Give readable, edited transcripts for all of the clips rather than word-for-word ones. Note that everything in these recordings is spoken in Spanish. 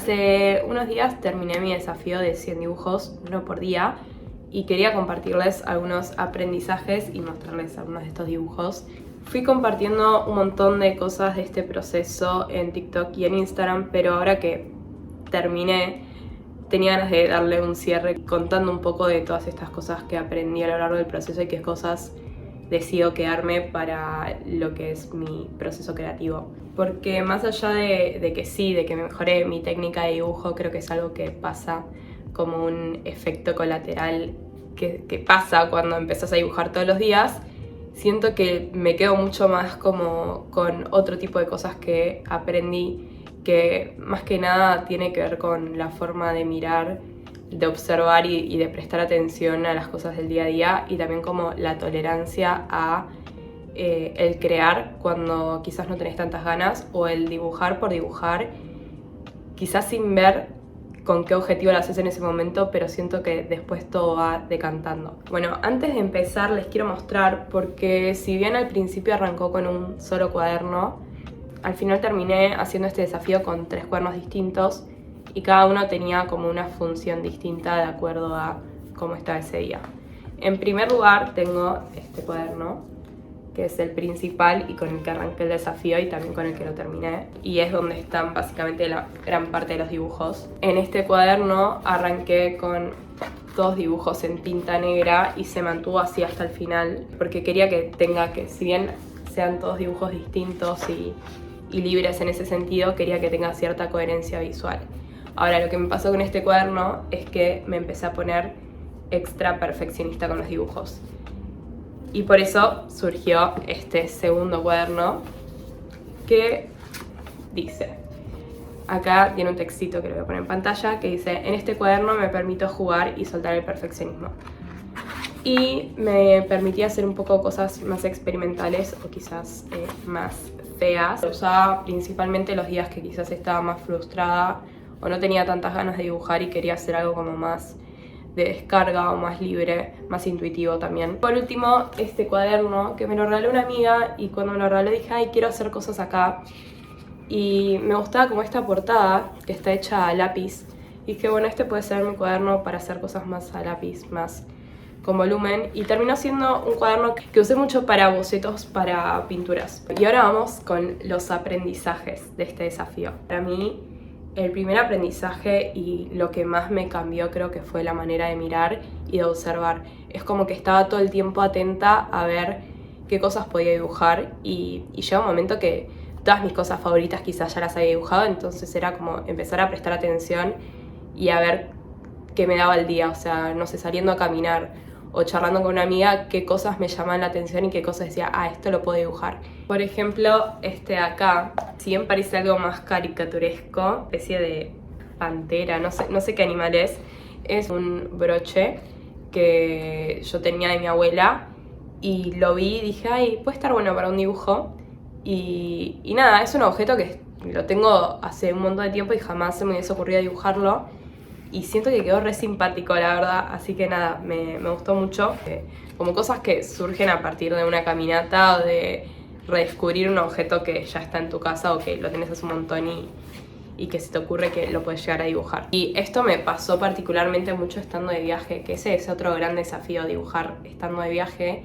Hace unos días terminé mi desafío de 100 dibujos, uno por día, y quería compartirles algunos aprendizajes y mostrarles algunos de estos dibujos. Fui compartiendo un montón de cosas de este proceso en TikTok y en Instagram, pero ahora que terminé, tenía ganas de darle un cierre contando un poco de todas estas cosas que aprendí a lo largo del proceso y qué cosas decido quedarme para lo que es mi proceso creativo. Porque más allá de que mejoré mi técnica de dibujo, creo que es algo que pasa como un efecto colateral que pasa cuando empezás a dibujar todos los días. Siento que me quedo mucho más como con otro tipo de cosas que aprendí, que más que nada tiene que ver con la forma de mirar, de observar y de prestar atención a las cosas del día a día, y también como la tolerancia a el crear cuando quizás no tenés tantas ganas, o el dibujar por dibujar, quizás sin ver con qué objetivo lo haces en ese momento, pero siento que después todo va decantando. Bueno, antes de empezar les quiero mostrar, porque si bien al principio arrancó con un solo cuaderno, al final terminé haciendo este desafío con 3 cuadernos distintos, y cada uno tenía como una función distinta de acuerdo a cómo estaba ese día. En primer lugar tengo este cuaderno, que es el principal y con el que arranqué el desafío y también con el que lo terminé, y es donde están básicamente la gran parte de los dibujos. En este cuaderno arranqué con 2 dibujos en tinta negra y se mantuvo así hasta el final, porque quería que si bien sean todos dibujos distintos y libres en ese sentido, quería que tenga cierta coherencia visual. Ahora, lo que me pasó con este cuaderno es que me empecé a poner extra perfeccionista con los dibujos. Y por eso surgió este segundo cuaderno que dice, acá tiene un textito que lo voy a poner en pantalla, que dice: en este cuaderno me permito jugar y soltar el perfeccionismo. Y me permitía hacer un poco cosas más experimentales o quizás más feas. Lo usaba principalmente los días que quizás estaba más frustrada o no tenía tantas ganas de dibujar y quería hacer algo como más de descarga o más libre, más intuitivo también. Por último, este cuaderno que me lo regaló una amiga, y cuando me lo regaló dije, ay, quiero hacer cosas acá. Y me gustaba como esta portada que está hecha a lápiz. Y dije, bueno, este puede ser mi cuaderno para hacer cosas más a lápiz, más con volumen. Y terminó siendo un cuaderno que usé mucho para bocetos, para pinturas. Y ahora vamos con los aprendizajes de este desafío. Para mí, el primer aprendizaje y lo que más me cambió creo que fue la manera de mirar y de observar. Es como que estaba todo el tiempo atenta a ver qué cosas podía dibujar, y llega un momento que todas mis cosas favoritas quizás ya las había dibujado, entonces era como empezar a prestar atención y a ver qué me daba el día. O sea, no sé, saliendo a caminar o charlando con una amiga, qué cosas me llamaban la atención y qué cosas decía, ah, esto lo puedo dibujar. Por ejemplo, este de acá, si bien parece algo más caricaturesco, especie de pantera, no sé qué animal es un broche que yo tenía de mi abuela, y lo vi y dije, ay, puede estar bueno para un dibujo. Y nada, es un objeto que lo tengo hace un montón de tiempo y jamás se me hubiese ocurrido dibujarlo. Y siento que quedó re simpático, la verdad, así que nada, me gustó mucho. Como cosas que surgen a partir de una caminata o de redescubrir un objeto que ya está en tu casa o que lo tenés hace un montón y que se te ocurre que lo puedes llegar a dibujar. Y esto me pasó particularmente mucho estando de viaje, que ese es otro gran desafío, dibujar estando de viaje.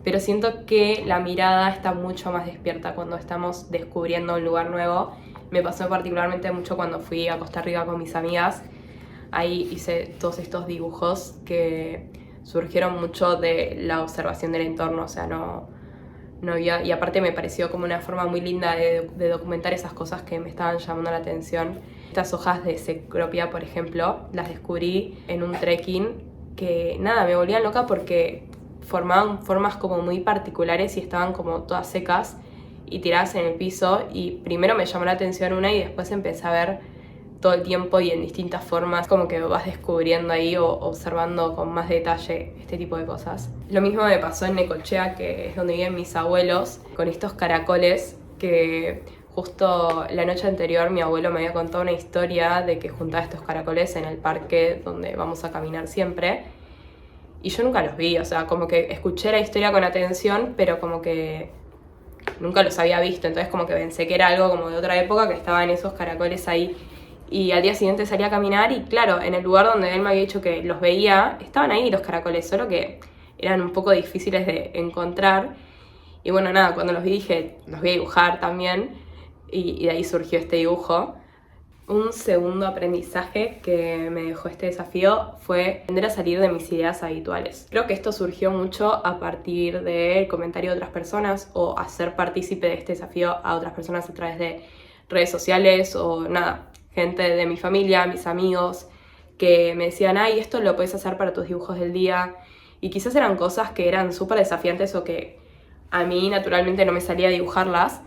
Pero siento que la mirada está mucho más despierta cuando estamos descubriendo un lugar nuevo. Me pasó particularmente mucho cuando fui a Costa Rica con mis amigas. Ahí hice todos estos dibujos que surgieron mucho de la observación del entorno, o sea, no había, y aparte me pareció como una forma muy linda de documentar esas cosas que me estaban llamando la atención. Estas hojas de cecropia, por ejemplo, las descubrí en un trekking que nada, me volvían loca porque formaban formas como muy particulares y estaban como todas secas y tiradas en el piso, y primero me llamó la atención una y después empecé a ver todo el tiempo y en distintas formas, como que vas descubriendo ahí o observando con más detalle este tipo de cosas. Lo mismo me pasó en Necochea, que es donde viven mis abuelos, con estos caracoles que justo la noche anterior mi abuelo me había contado una historia de que juntaba estos caracoles en el parque donde vamos a caminar siempre, y yo nunca los vi, o sea, como que escuché la historia con atención, pero como que nunca los había visto, entonces como que pensé que era algo como de otra época, que estaban esos caracoles ahí. Y al día siguiente salí a caminar y claro, en el lugar donde él me había dicho que los veía, estaban ahí los caracoles, solo que eran un poco difíciles de encontrar. Y bueno, nada, cuando los vi dije, los voy a dibujar también, y de ahí surgió este dibujo. Un segundo aprendizaje que me dejó este desafío fue aprender a salir de mis ideas habituales. Creo que esto surgió mucho a partir del comentario de otras personas o hacer partícipe de este desafío a otras personas a través de redes sociales o nada, gente de mi familia, mis amigos, que me decían, ay, esto lo puedes hacer para tus dibujos del día. Y quizás eran cosas que eran súper desafiantes o que a mí naturalmente no me salía a dibujarlas.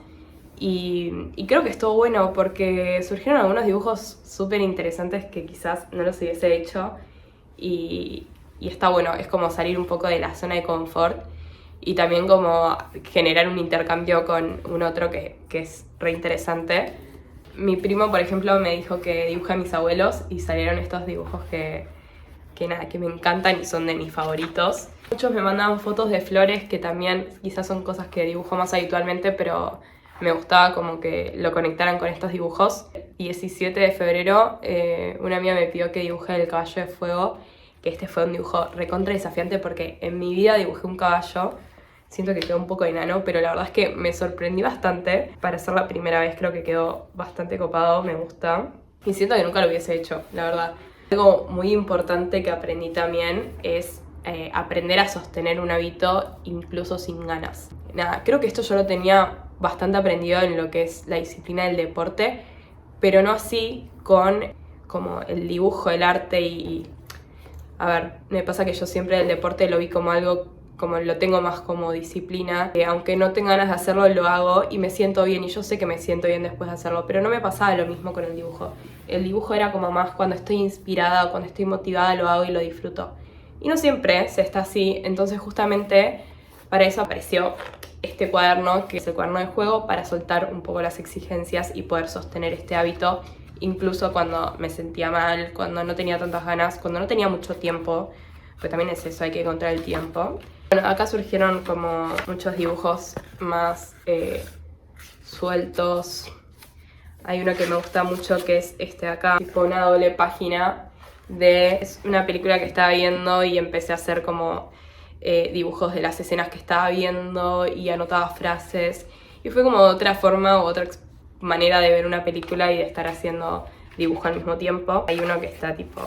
Y creo que estuvo bueno porque surgieron algunos dibujos súper interesantes que quizás no los hubiese hecho y está bueno, es como salir un poco de la zona de confort y también como generar un intercambio con un otro que es re interesante. Mi primo, por ejemplo, me dijo que dibuje a mis abuelos y salieron estos dibujos que nada, que me encantan y son de mis favoritos. Muchos me mandaban fotos de flores que también quizás son cosas que dibujo más habitualmente, pero me gustaba como que lo conectaran con estos dibujos. Y 17 de febrero una amiga me pidió que dibuje el caballo de fuego, que este fue un dibujo recontra desafiante porque en mi vida dibujé un caballo. Siento que quedó un poco enano, pero la verdad es que me sorprendí bastante. Para ser la primera vez creo que quedó bastante copado, me gusta. Y siento que nunca lo hubiese hecho, la verdad. Algo muy importante que aprendí también es aprender a sostener un hábito incluso sin ganas. Nada, creo que esto yo lo tenía bastante aprendido en lo que es la disciplina del deporte, pero no así con como el dibujo, el arte a ver, me pasa que yo siempre el deporte lo vi como algo, como lo tengo más como disciplina, aunque no tenga ganas de hacerlo, lo hago y me siento bien y yo sé que me siento bien después de hacerlo, pero no me pasaba lo mismo con el dibujo. El dibujo era como más cuando estoy inspirada o cuando estoy motivada lo hago y lo disfruto. Y no siempre se está así, entonces justamente para eso apareció este cuaderno, que es el cuaderno de juego, para soltar un poco las exigencias y poder sostener este hábito, incluso cuando me sentía mal, cuando no tenía tantas ganas, cuando no tenía mucho tiempo, pues también es eso, hay que encontrar el tiempo. Bueno, acá surgieron como muchos dibujos más sueltos. Hay uno que me gusta mucho que es este de acá, tipo una doble página es una película que estaba viendo y empecé a hacer como dibujos de las escenas que estaba viendo y anotaba frases y fue como otra forma u otra manera de ver una película y de estar haciendo dibujo al mismo tiempo. Hay uno que está tipo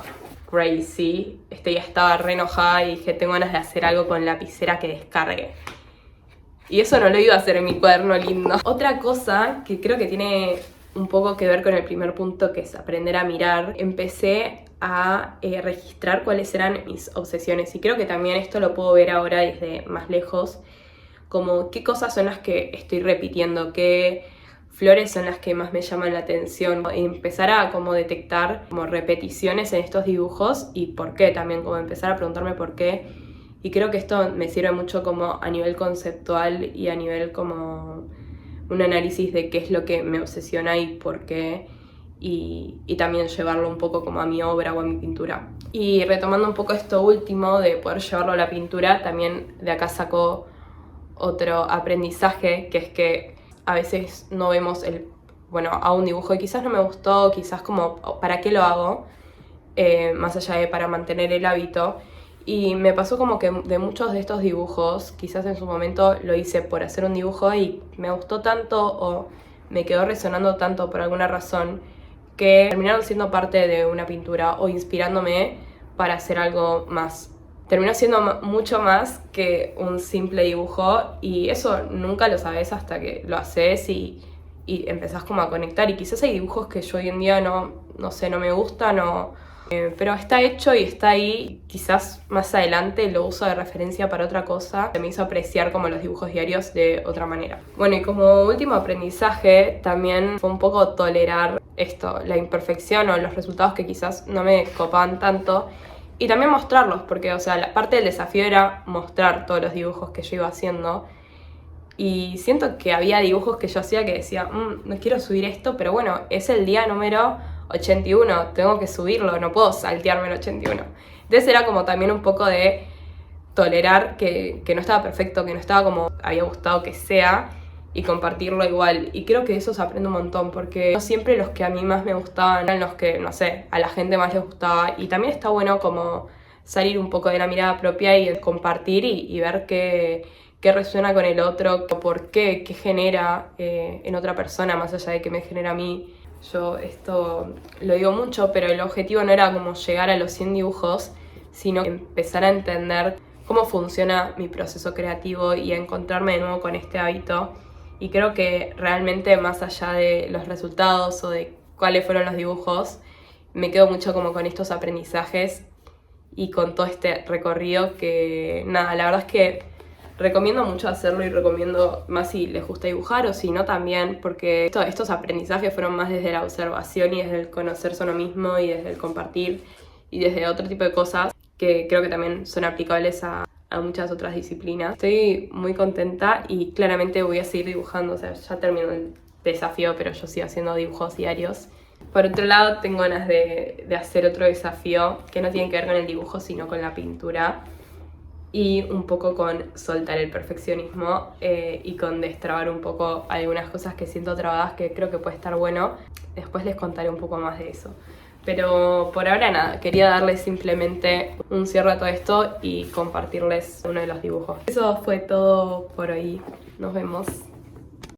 crazy, ya estaba re enojada y dije tengo ganas de hacer algo con lapicera que descargue. Y eso no lo iba a hacer en mi cuaderno lindo. Otra cosa que creo que tiene un poco que ver con el primer punto, que es aprender a mirar, empecé a registrar cuáles eran mis obsesiones. Y creo que también esto lo puedo ver ahora desde más lejos, como qué cosas son las que estoy repitiendo, qué flores son las que más me llaman la atención. Y empezar a como detectar como repeticiones en estos dibujos y por qué también, como empezar a preguntarme por qué. Y creo que esto me sirve mucho como a nivel conceptual y a nivel como un análisis de qué es lo que me obsesiona y por qué, y también llevarlo un poco como a mi obra o a mi pintura. Y retomando un poco esto último de poder llevarlo a la pintura, también de acá sacó otro aprendizaje, que es que a veces no vemos a un dibujo y quizás no me gustó, quizás como ¿para qué lo hago? Más allá de para mantener el hábito. Y me pasó como que de muchos de estos dibujos, quizás en su momento lo hice por hacer un dibujo y me gustó tanto o me quedó resonando tanto por alguna razón que terminaron siendo parte de una pintura o inspirándome para hacer algo más. Terminó siendo mucho más que un simple dibujo y eso nunca lo sabes hasta que lo haces y empezás como a conectar. Y quizás hay dibujos que yo hoy en día no me gustan pero está hecho y está ahí. Quizás más adelante lo uso de referencia para otra cosa. Se me hizo apreciar como los dibujos diarios de otra manera. Bueno, y como último aprendizaje también fue un poco tolerar la imperfección o los resultados que quizás no me copaban tanto. Y también mostrarlos, porque la parte del desafío era mostrar todos los dibujos que yo iba haciendo. Y siento que había dibujos que yo hacía que decía, no quiero subir esto, pero bueno, es el día número 81, tengo que subirlo, no puedo saltearme el 81. Entonces era como también un poco de tolerar que no estaba perfecto, que no estaba como había gustado que sea, y compartirlo igual. Y creo que eso se aprende un montón, porque no siempre los que a mí más me gustaban eran los que, no sé, a la gente más les gustaba. Y también está bueno como salir un poco de la mirada propia y compartir y ver qué resuena con el otro, por qué genera en otra persona, más allá de que me genera a mí. Yo esto lo digo mucho, pero el objetivo no era como llegar a los 100 dibujos, sino empezar a entender cómo funciona mi proceso creativo y a encontrarme de nuevo con este hábito. Y creo que realmente, más allá de los resultados o de cuáles fueron los dibujos, me quedo mucho como con estos aprendizajes y con todo este recorrido que, nada, la verdad es que recomiendo mucho hacerlo y recomiendo más si les gusta dibujar o si no también, porque estos aprendizajes fueron más desde la observación y desde el conocerse a uno mismo y desde el compartir y desde otro tipo de cosas que creo que también son aplicables a muchas otras disciplinas. Estoy muy contenta y claramente voy a seguir dibujando, o sea, ya terminó el desafío, pero yo sigo haciendo dibujos diarios. Por otro lado, tengo ganas de hacer otro desafío que no tiene que ver con el dibujo, sino con la pintura y un poco con soltar el perfeccionismo y con destrabar un poco algunas cosas que siento trabadas que creo que puede estar bueno. Después les contaré un poco más de eso. Pero por ahora nada, quería darles simplemente un cierre a todo esto y compartirles uno de los dibujos. Eso fue todo por hoy. Nos vemos.